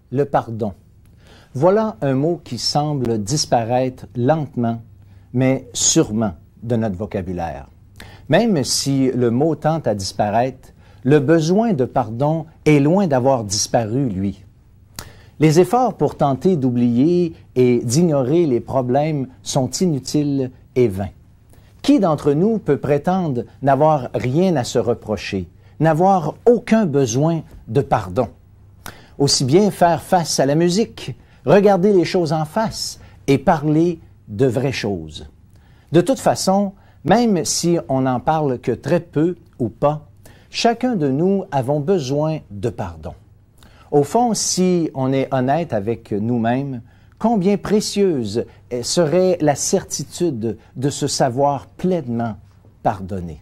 Le pardon. Voilà un mot qui semble disparaître lentement, mais sûrement de notre vocabulaire. Même si le mot tend à disparaître, le besoin de pardon est loin d'avoir disparu, lui. Les efforts pour tenter d'oublier et d'ignorer les problèmes sont inutiles et vains. Qui d'entre nous peut prétendre n'avoir rien à se reprocher, n'avoir aucun besoin de pardon? Aussi bien faire face à la musique, regarder les choses en face et parler de vraies choses. De toute façon, même si on n'en parle que très peu ou pas, chacun de nous avons besoin de pardon. Au fond, si on est honnête avec nous-mêmes, combien précieuse serait la certitude de se savoir pleinement pardonné.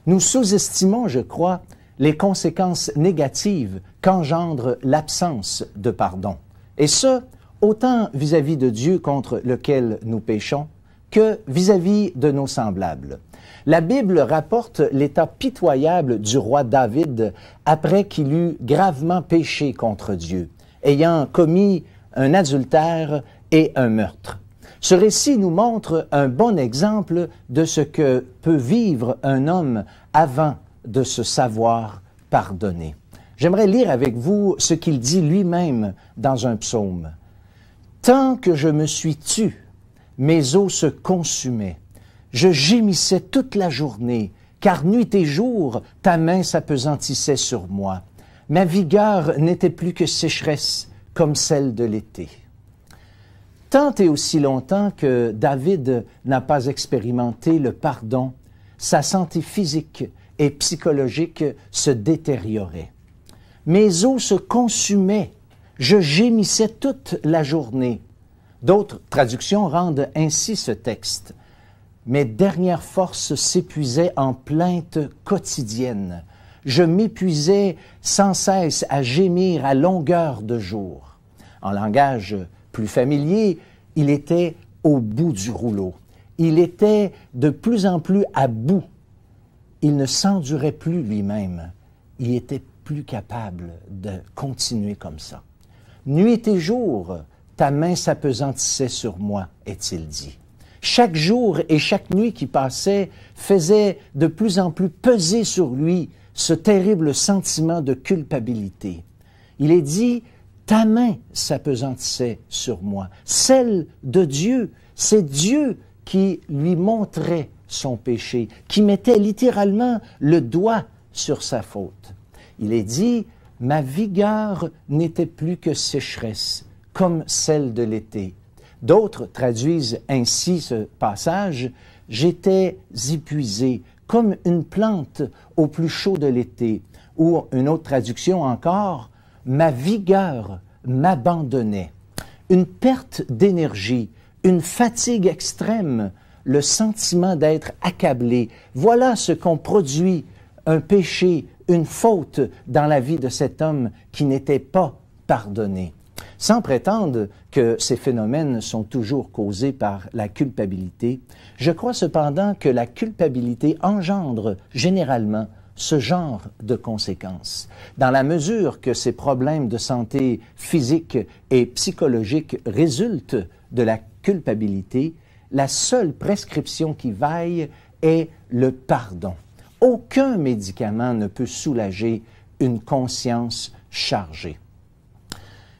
Nous sous-estimons, je crois, les conséquences négatives qu'engendre l'absence de pardon. Et ce, autant vis-à-vis de Dieu contre lequel nous péchons, que vis-à-vis de nos semblables. La Bible rapporte l'état pitoyable du roi David après qu'il eut gravement péché contre Dieu, ayant commis un adultère et un meurtre. Ce récit nous montre un bon exemple de ce que peut vivre un homme avant de se savoir pardonner. J'aimerais lire avec vous ce qu'il dit lui-même dans un psaume. « Tant que je me suis tu, mes os se consumaient. Je gémissais toute la journée, car nuit et jour, ta main s'apesantissait sur moi. Ma vigueur n'était plus que sécheresse, comme celle de l'été. » Tant et aussi longtemps que David n'a pas expérimenté le pardon, sa santé physique et psychologique se détériorait. Mes os se consumaient, je gémissais toute la journée. D'autres traductions rendent ainsi ce texte. Mes dernières forces s'épuisaient en plaintes quotidiennes. Je m'épuisais sans cesse à gémir à longueur de jour. En langage plus familier, il était au bout du rouleau. Il était de plus en plus à bout. Il ne s'endurait plus lui-même. Il était plus capable de continuer comme ça. Nuit et jour, ta main s'apesantissait sur moi, est-il dit. Chaque jour et chaque nuit qui passait faisait de plus en plus peser sur lui ce terrible sentiment de culpabilité. Il est dit, ta main s'apesantissait sur moi. Celle de Dieu, c'est Dieu qui lui montrait son péché, qui mettait littéralement le doigt sur sa faute. Il est dit, ma vigueur n'était plus que sécheresse, comme celle de l'été. D'autres traduisent ainsi ce passage, j'étais épuisé, comme une plante au plus chaud de l'été. Ou une autre traduction encore, ma vigueur m'abandonnait. Une perte d'énergie, une fatigue extrême, le sentiment d'être accablé. Voilà ce qu'ont produit un péché, une faute dans la vie de cet homme qui n'était pas pardonné. Sans prétendre que ces phénomènes sont toujours causés par la culpabilité, je crois cependant que la culpabilité engendre généralement ce genre de conséquences. Dans la mesure que ces problèmes de santé physique et psychologique résultent de la culpabilité, la seule prescription qui vaille est le pardon. Aucun médicament ne peut soulager une conscience chargée.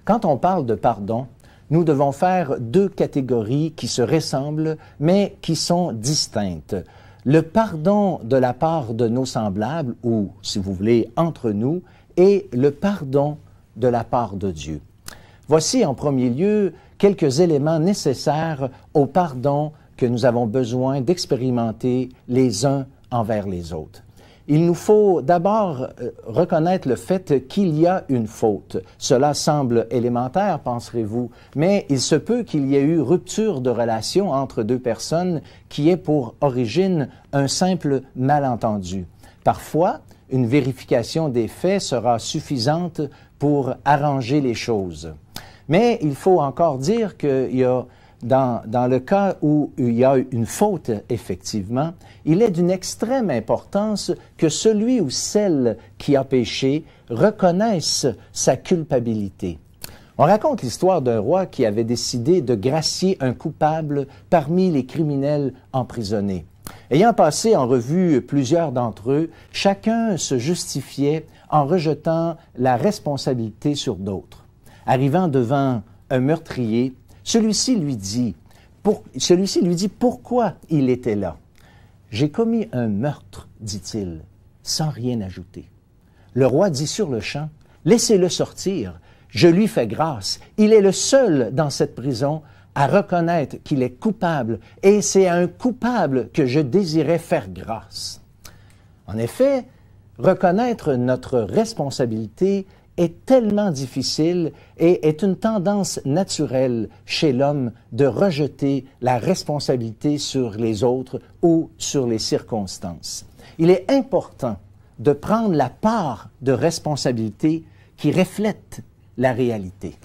Quand on parle de pardon, nous devons faire deux catégories qui se ressemblent, mais qui sont distinctes. Le pardon de la part de nos semblables, ou, si vous voulez, entre nous, et le pardon de la part de Dieu. Voici en premier lieu quelques éléments nécessaires au pardon que nous avons besoin d'expérimenter les uns envers les autres. Il nous faut d'abord reconnaître le fait qu'il y a une faute. Cela semble élémentaire, penserez-vous, mais il se peut qu'il y ait eu rupture de relation entre deux personnes qui ait pour origine un simple malentendu. Parfois, une vérification des faits sera suffisante pour arranger les choses. Mais il faut encore dire qu'il y a dans le cas où il y a une faute, effectivement, il est d'une extrême importance que celui ou celle qui a péché reconnaisse sa culpabilité. On raconte l'histoire d'un roi qui avait décidé de gracier un coupable parmi les criminels emprisonnés. Ayant passé en revue plusieurs d'entre eux, chacun se justifiait en rejetant la responsabilité sur d'autres. Arrivant devant un meurtrier, celui-ci lui dit pourquoi il était là. « J'ai commis un meurtre, dit-il, sans rien ajouter. » Le roi dit sur le champ, « Laissez-le sortir, je lui fais grâce. Il est le seul dans cette prison à reconnaître qu'il est coupable, et c'est à un coupable que je désirais faire grâce. » En effet, reconnaître notre responsabilité est tellement difficile et est une tendance naturelle chez l'homme de rejeter la responsabilité sur les autres ou sur les circonstances. Il est important de prendre la part de responsabilité qui reflète la réalité.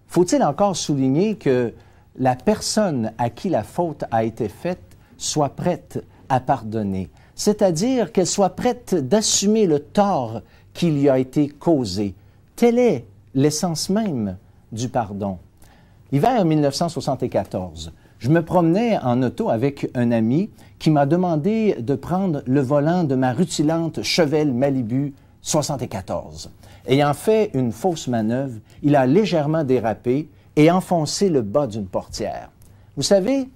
Faut-il encore souligner que la personne à qui la faute a été faite soit prête à pardonner, c'est-à-dire qu'elle soit prête d'assumer le tort qui lui a été causé. Telle est l'essence même du pardon. L'hiver 1974, je me promenais en auto avec un ami qui m'a demandé de prendre le volant de ma rutilante Chevelle Malibu 74. Ayant fait une fausse manœuvre, il a légèrement dérapé et enfoncé le bas d'une portière. Vous savez,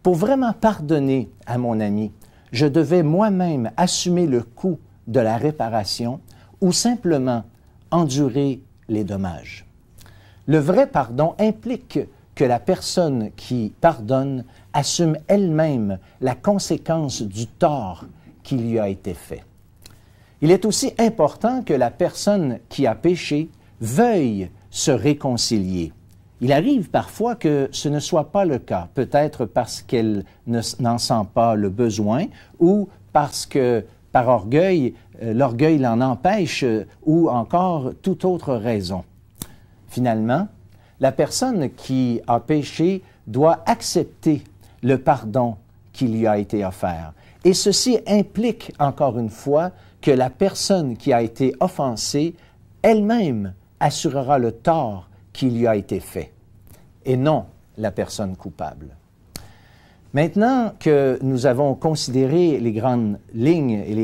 pour vraiment pardonner à mon ami, je devais moi-même assumer le coût de la réparation ou simplement endurer les dommages. Le vrai pardon implique que la personne qui pardonne assume elle-même la conséquence du tort qui lui a été fait. Il est aussi important que la personne qui a péché veuille se réconcilier. Il arrive parfois que ce ne soit pas le cas, peut-être parce qu'elle n'en sent pas le besoin ou parce que, par orgueil, l'orgueil l'en empêche ou encore toute autre raison. Finalement, la personne qui a péché doit accepter le pardon qui lui a été offert. Et ceci implique, encore une fois, que la personne qui a été offensée elle-même assurera le tort qui lui a été fait, et non la personne coupable. Maintenant que nous avons considéré les grandes lignes et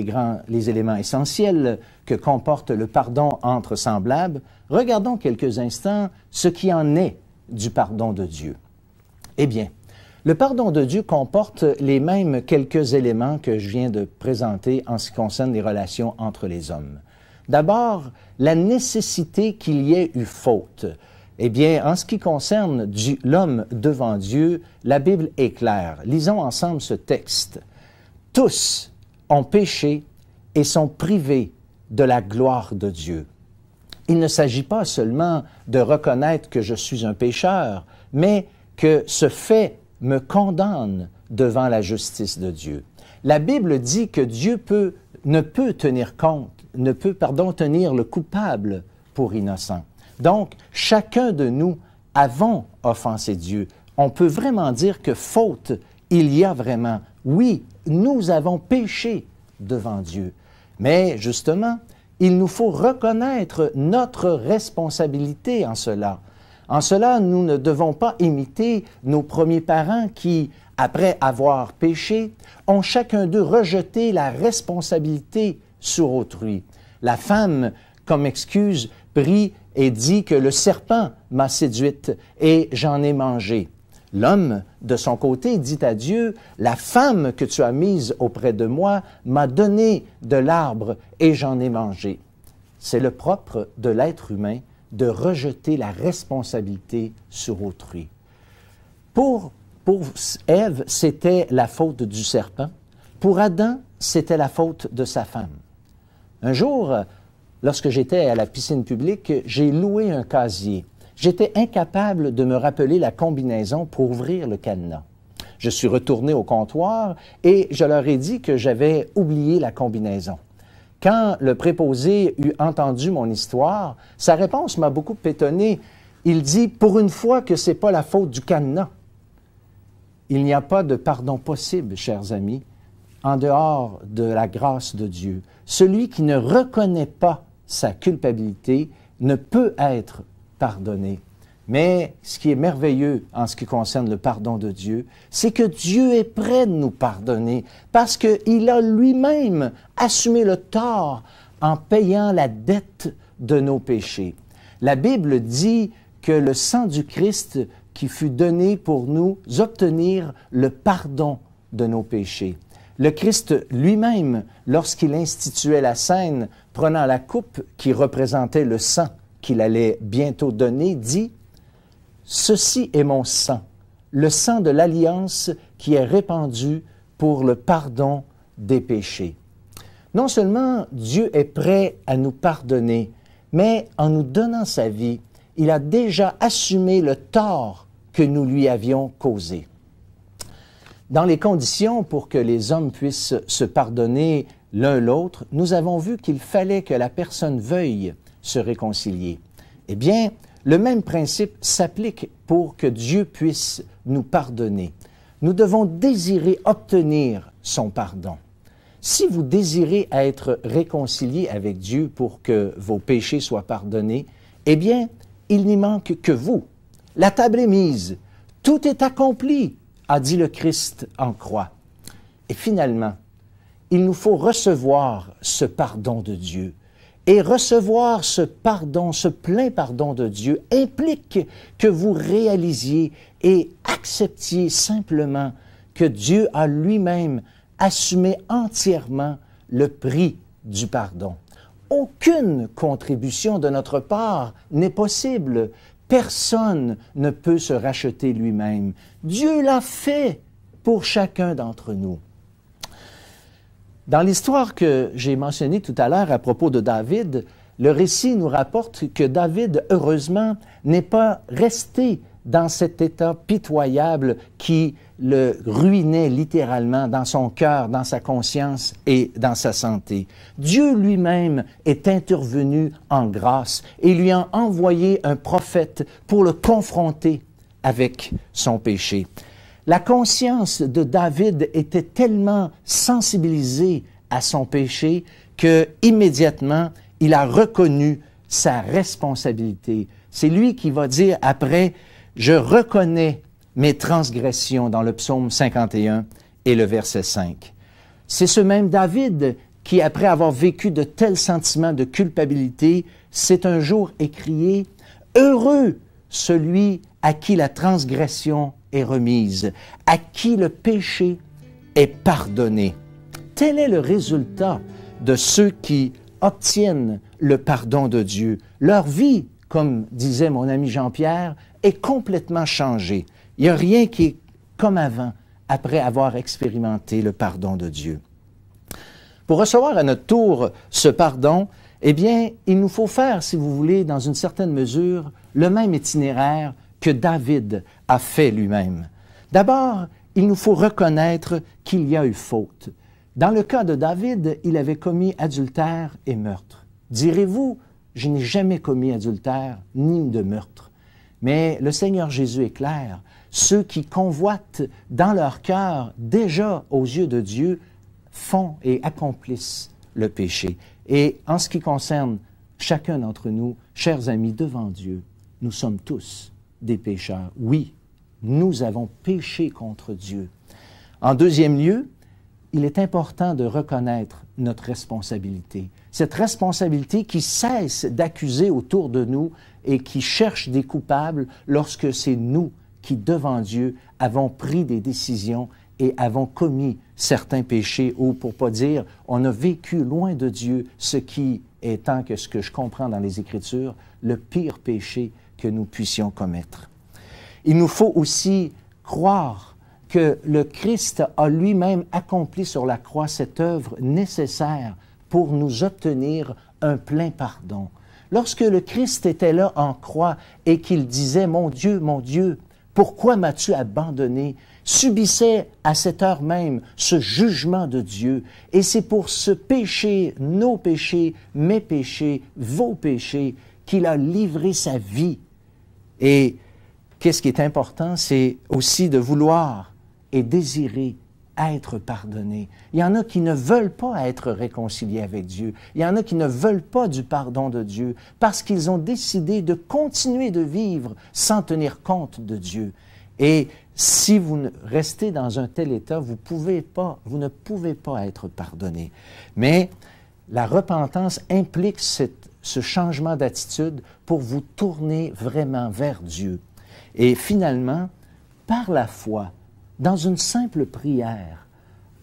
les éléments essentiels que comporte le pardon entre semblables, regardons quelques instants ce qui en est du pardon de Dieu. Eh bien, le pardon de Dieu comporte les mêmes quelques éléments que je viens de présenter en ce qui concerne les relations entre les hommes. D'abord, la nécessité qu'il y ait eu faute. Eh bien, en ce qui concerne l'homme devant Dieu, la Bible est claire. Lisons ensemble ce texte. « Tous ont péché et sont privés de la gloire de Dieu. » Il ne s'agit pas seulement de reconnaître que je suis un pécheur, mais que ce fait me condamne devant la justice de Dieu. La Bible dit que Dieu ne peut tenir le coupable pour innocent. Donc, chacun de nous avons offensé Dieu. On peut vraiment dire que faute, il y a vraiment. Oui, nous avons péché devant Dieu. Mais justement, il nous faut reconnaître notre responsabilité en cela. En cela, nous ne devons pas imiter nos premiers parents qui, après avoir péché, ont chacun d'eux rejeté la responsabilité sur autrui. La femme, comme excuse, prie et dit que le serpent m'a séduite et j'en ai mangé. L'homme, de son côté, dit à Dieu, « La femme que tu as mise auprès de moi m'a donné de l'arbre et j'en ai mangé. » C'est le propre de l'être humain de rejeter la responsabilité sur autrui. Pour Ève, c'était la faute du serpent. Pour Adam, c'était la faute de sa femme. Un jour, lorsque j'étais à la piscine publique, j'ai loué un casier. J'étais incapable de me rappeler la combinaison pour ouvrir le cadenas. Je suis retourné au comptoir et je leur ai dit que j'avais oublié la combinaison. Quand le préposé eut entendu mon histoire, sa réponse m'a beaucoup étonné. Il dit, « Pour une fois que ce n'est pas la faute du cadenas. » Il n'y a pas de pardon possible, chers amis, en dehors de la grâce de Dieu. Celui qui ne reconnaît pas sa culpabilité ne peut être pardonné. Mais ce qui est merveilleux en ce qui concerne le pardon de Dieu, c'est que Dieu est prêt de nous pardonner parce qu'il a lui-même assumé le tort en payant la dette de nos péchés. La Bible dit que le sang du Christ qui fut donné pour nous obtenir le pardon de nos péchés. Le Christ lui-même, lorsqu'il instituait la scène, prenant la coupe qui représentait le sang qu'il allait bientôt donner, dit « Ceci est mon sang, le sang de l'alliance qui est répandu pour le pardon des péchés. » Non seulement Dieu est prêt à nous pardonner, mais en nous donnant sa vie, il a déjà assumé le tort que nous lui avions causé. Dans les conditions pour que les hommes puissent se pardonner l'un l'autre, nous avons vu qu'il fallait que la personne veuille se réconcilier. Eh bien, le même principe s'applique pour que Dieu puisse nous pardonner. Nous devons désirer obtenir son pardon. Si vous désirez être réconcilié avec Dieu pour que vos péchés soient pardonnés, eh bien, il n'y manque que vous. La table est mise, tout est accompli, a dit le Christ en croix. Et finalement, il nous faut recevoir ce pardon de Dieu. Et recevoir ce pardon, ce plein pardon de Dieu, implique que vous réalisiez et acceptiez simplement que Dieu a lui-même assumé entièrement le prix du pardon. Aucune contribution de notre part n'est possible. Personne ne peut se racheter lui-même. Dieu l'a fait pour chacun d'entre nous. Dans l'histoire que j'ai mentionnée tout à l'heure à propos de David, le récit nous rapporte que David, heureusement, n'est pas resté dans cet état pitoyable qui le ruinait littéralement dans son cœur, dans sa conscience et dans sa santé. Dieu lui-même est intervenu en grâce et lui a envoyé un prophète pour le confronter avec son péché. La conscience de David était tellement sensibilisée à son péché que immédiatement il a reconnu sa responsabilité. C'est lui qui va dire après « Je reconnais mes transgressions » dans le psaume 51 et le verset 5. C'est ce même David qui, après avoir vécu de tels sentiments de culpabilité, s'est un jour écrié « Heureux celui à qui la transgression est remise, à qui le péché est pardonné. » Tel est le résultat de ceux qui obtiennent le pardon de Dieu. Leur vie, comme disait mon ami Jean-Pierre, est complètement changée. Il n'y a rien qui est comme avant, après avoir expérimenté le pardon de Dieu. Pour recevoir à notre tour ce pardon, eh bien, il nous faut faire, si vous voulez, dans une certaine mesure, le même itinéraire que David a fait lui-même. D'abord, il nous faut reconnaître qu'il y a eu faute. Dans le cas de David, il avait commis adultère et meurtre. Direz-vous, je n'ai jamais commis adultère ni de meurtre. Mais le Seigneur Jésus est clair. Ceux qui convoitent dans leur cœur, déjà aux yeux de Dieu, font et accomplissent le péché. Et en ce qui concerne chacun d'entre nous, chers amis, devant Dieu, nous sommes tous des pécheurs. Oui, nous avons péché contre Dieu. En deuxième lieu, il est important de reconnaître notre responsabilité. Cette responsabilité qui cesse d'accuser autour de nous et qui cherche des coupables lorsque c'est nous qui, devant Dieu, avons pris des décisions et avons commis certains péchés ou, pour pas dire, on a vécu loin de Dieu, ce qui est, tant que ce que je comprends dans les Écritures, le pire péché que nous puissions commettre. Il nous faut aussi croire que le Christ a lui-même accompli sur la croix cette œuvre nécessaire pour nous obtenir un plein pardon. Lorsque le Christ était là en croix et qu'il disait « Mon Dieu, pourquoi m'as-tu abandonné ?» subissait à cette heure même ce jugement de Dieu. Et c'est pour ce péché, nos péchés, mes péchés, vos péchés, qu'il a livré sa vie. Et qu'est-ce qui est important? C'est aussi de vouloir et désirer être pardonnés. Il y en a qui ne veulent pas être réconciliés avec Dieu. Il y en a qui ne veulent pas du pardon de Dieu parce qu'ils ont décidé de continuer de vivre sans tenir compte de Dieu. Et si vous restez dans un tel état, vous ne pouvez pas être pardonné. Mais la repentance implique ce changement d'attitude pour vous tourner vraiment vers Dieu. Et finalement, par la foi, dans une simple prière,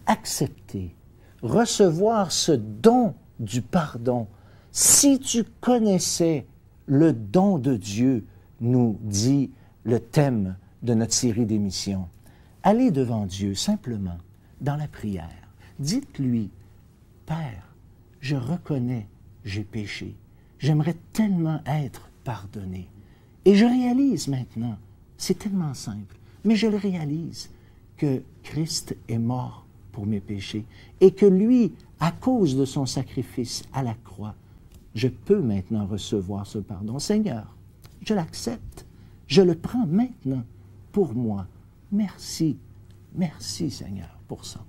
accepter, recevoir ce don du pardon. Si tu connaissais le don de Dieu, nous dit le thème de notre série d'émissions, allez devant Dieu simplement dans la prière. Dites-lui, Père, je reconnais, j'ai péché. J'aimerais tellement être pardonné. Et je réalise maintenant, c'est tellement simple, mais je le réalise, que Christ est mort pour mes péchés et que lui, à cause de son sacrifice à la croix, je peux maintenant recevoir ce pardon. Seigneur, je l'accepte, je le prends maintenant pour moi. Merci, merci Seigneur pour ça.